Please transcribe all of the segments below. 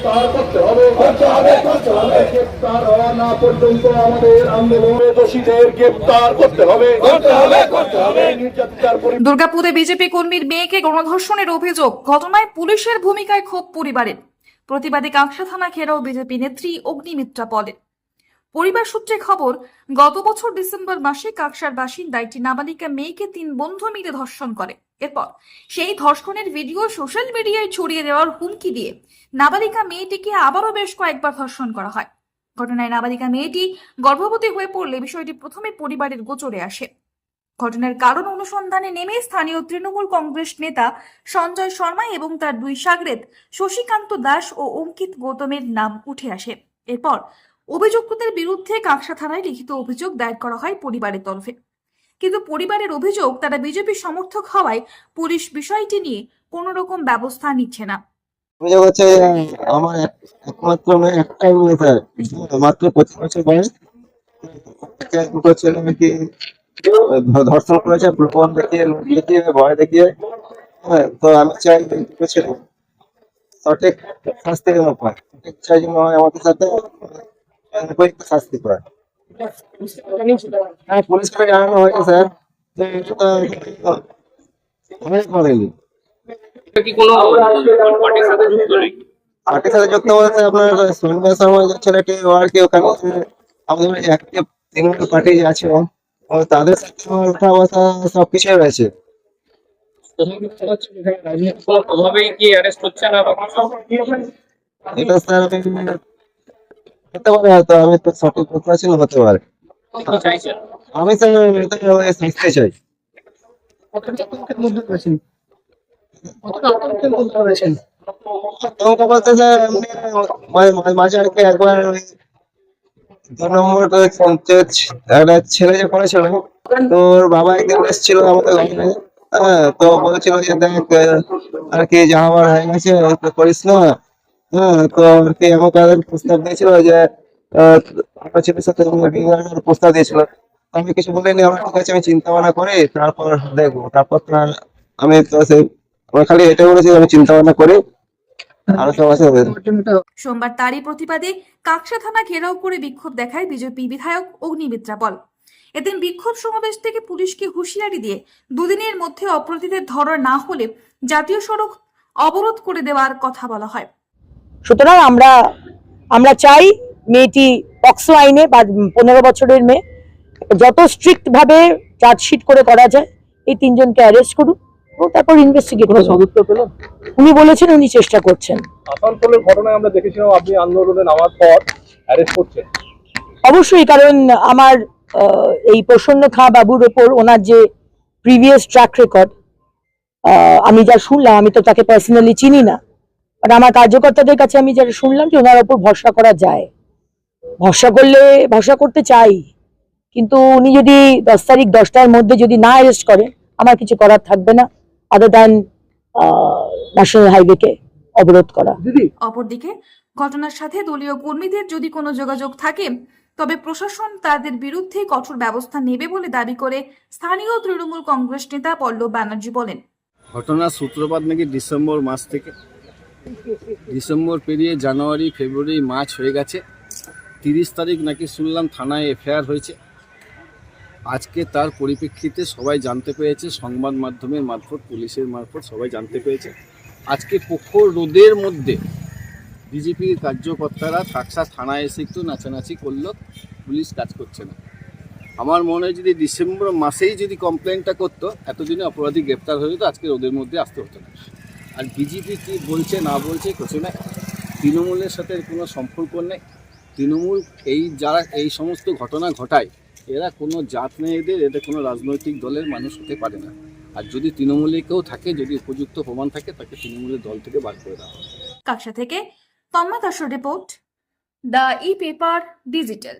গ্রেফতার করতে হবে, গ্রেফতার হওয়া না পর্যন্ত আমাদের আন্দোলনে দোষীদের গ্রেফতার করতে হবে। দুর্গাপুরে বিজেপি কর্মীর মেয়েকে গণধর্ষণের অভিযোগ, ঘটনায় পুলিশের ভূমিকায় ক্ষোভ পরিবারের। প্রতিবাদী কাঁকসা থানা ঘেরাও বিজেপি নেত্রী অগ্নিমিত্রা পলের। পরিবার সূত্রে খবর, গত বছর ডিসেম্বর মাসে কাকসার বাসিন্দা একটি নাবালিকা মেয়েকে 3 বন্ধু মিলে ধর্ষণ করে। এরপর সেই ধর্ষণের ভিডিও সোশ্যাল মিডিয়ায় ছড়িয়ে দেওয়ার হুমকি দিয়ে নাবালিকা মেয়েটিকে আবারও বেশ কয়েকবার ধর্ষণ করা হয়। ঘটনায় নাবালিকা মেয়েটি গর্ভবতী হয়ে পড়লে বিষয়টি প্রথমে পরিবারের গোচরে আসে। ঘটনার কারণ অনুসন্ধানে নেমে স্থানীয় তৃণমূল কংগ্রেস নেতা সঞ্জয় শর্মা এবং তার 2 শাগরেদ শশীকান্ত দাস ও অঙ্কিত গৌতমের নাম উঠে আসে। এরপর অভিযুক্তদের বিরুদ্ধে কাকসা থানায় লিখিত অভিযোগ দায়ের করা হয় পরিবারের তরফে। কিন্তু পরিবারের অভিযোগ, তারা বিজেপি সমর্থক হওয়ায় পুলিশ বিষয়টি নিয়ে কোনো রকম ব্যবস্থা নিচ্ছে না। অভিযোগ হচ্ছে আমার একমাত্র মেয়ে, একটাই মেয়ে স্যার, মাত্র 25 বছর বয়স। দুটো ছেলে নাকি ধর্ষণ করেছে, প্রলোভন দেখিয়ে, লোভ দেখিয়ে, ভয় দেখিয়ে। হ্যাঁ, তো আমি চাই দুটো ছেলে সঠিক শাস্তি যেন পায়, সঠিক চাই যেন আমাদের সাথে শাস্তি পায়। হ্যাঁ, পুলিশকে জানানো হয়েছে স্যার, যে এটা অনেক করেনি। পার্টির সাথে যুক্ত বলতে আপনার সন্ধ্যা সময় যে ছেলেটি ও আর কি ওখানে আমাদের অ্যাক্টিভ তৃণমূল পার্টি আছে, ও তাদের সাথে আমার ওঠা বসা সবকিছুই রয়েছে। এটা স্যার হতে পারে, হয়তো আমি তো সঠিক বলতে পারছি না, হতে পারে। আমি স্যার এটা শাস্তি চাই। আতঙ্ক বলতে স্যার এমনি মাঝে আর কি একবার ওই 2 নম্বর একটা ছেলে যে করেছিল, তোর বাবা একদিন এসেছিল আমাদের ঘরে। হ্যাঁ, তো বলেছিল যে দেখ আর কি যা হওয়ার হয়ে গেছে, তো করিস না। হ্যাঁ, তো আর কি আমাকে প্রস্তাব দিয়েছিল যে আপনার ছেলের সাথে প্রস্তাব দিয়েছিল। আমি কিছু বলিনি, আমার ঠিক আছে আমি চিন্তা ভাবনা করি তারপর দেখবো। তারপর আমি তো আমি খালি এটা বলেছি আমি চিন্তা ভাবনা করি, আরো সব আছে। সোমবার তারই প্রতিবাদে কাকসা থানা ঘেরাও করে বিক্ষোভ দেখায় বিজেপি বিধায়ক অগ্নিমিত্রা পল। এদিন বিক্ষোভ সমাবেশ থেকে পুলিশকে হুঁশিয়ারি দিয়ে 2 দিনের মধ্যে অপরাধীদের ধরা না হলে জাতীয় সড়ক অবরোধ করে দেওয়ার কথা বলা হয়। সুতরাং আমরা চাই মেয়েটি পক্সো আইনে বা 15 বছরের মেয়ে যত স্ট্রিক্ট ভাবে চার্জশিট করে করা যায়, এই 3 জনকে অ্যারেস্ট করুন ও তারপর ইনভেস্টিগেট করুন। উনি বলেছেন উনি চেষ্টা করছেন। আসানসোলের ঘটনায় আমরা দেখেছিলাম আপনি আন্দোলনে নামার পর অ্যারেস্ট করছেন। অবশ্যই, কারণ আমার এই প্রসন্ন খাঁ বাবুর ওপর ওনার যে প্রিভিয়াস ট্র্যাক রেকর্ড, আমি যা শুনলাম, আমি তো তাকে পার্সোনালি চিনি না, আর আমার কার্যকর্তাদের কাছে আমি যেটা শুনলাম যে ওনার ওপর ভরসা করা যায়। ভরসা করতে চাই, কিন্তু উনি যদি 10 তারিখ 10টার মধ্যে যদি না অ্যারেস্ট করে, আমার কিছু করার থাকবে না আদার দ্যান ন্যাশনাল হাইওয়েকে অবরোধ করা। অপরদিকে ঘটনার সাথে দলীয় কর্মীদের যদি কোনো যোগাযোগ থাকে তবে প্রশাসন তাদের বিরুদ্ধে কঠোর ব্যবস্থা নেবে বলে দাবি করে স্থানীয় তৃণমূল কংগ্রেস নেতা পল্লব ব্যানার্জি বলেন। ঘটনার সূত্রপাত নাকি ডিসেম্বর মাস থেকে, ডিসেম্বর পেরিয়ে জানুয়ারি, ফেব্রুয়ারি, মার্চ হয়ে গেছে। 30 তারিখ নাকি শুনলাম থানায় এফআইআর হয়েছে। আজকে তার পরিপ্রেক্ষিতে সবাই জানতে পেরেছে, সংবাদ মাধ্যমের মারফত, পুলিশের মারফত সবাই জানতে পেরেছে। আজকে প্রখর রোদের মধ্যে বিজেপির কার্যকর্তারা কাকসা থানায় এসে একটু নাচানাচি করলো, পুলিশ কাজ করছে না। আমার মনে হয় যদি ডিসেম্বর মাসেই যদি কমপ্লেনটা করতো, এতদিনে অপরাধী গ্রেপ্তার হয়ে যেত, আজকে রোদের মধ্যে আসতে হতো না। আর বিজেপি কি বলছে না বলছে কিছু না, তৃণমূলের সাথে কোনো সম্পর্ক নেই। তৃণমূল যারা এই সমস্ত ঘটনা ঘটায়, এরা কোনো জাত নেই এদের, এদের কোনো রাজনৈতিক দলের মানুষ হতে পারে না। আর যদি তৃণমূলে কেউ থাকে, যদি উপযুক্ত প্রমাণ থাকে, তাকে তৃণমূলের দল থেকে বার করে দেওয়া হবে। কাকসা থেকে তন্ময় দাসের report, the e paper digital.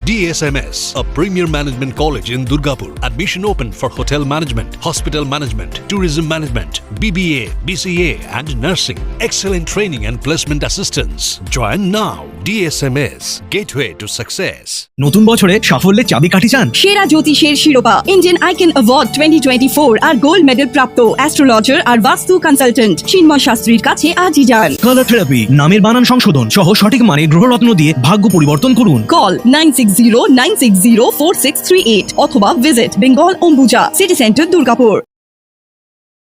DSMS, a premier management college in Durgapur. Admission open for hotel management, hospital management, tourism management, BBA, BCA and nursing. Excellent training and placement assistance. Join now. DSMS, gateway to success. নতুন বছরে সাফল্যের চাবিকাঠি চান? সেরা জ্যোতিষের শিরোপা Indian icon award 2024 আর gold medal প্রাপ্ত astrologer আর বাস্তু consultant চিন্ময় শাস্ত্রীর কাছে আজই যান। কালার থেরাপি, নামের বানান সংশোধন সহ সঠিক মানের গ্রহরত্ন দিয়ে ভাগ্য পরিবর্তন করুন। কল 9609604638 অথবা visit Bengal Ambuja city centre Durgapur.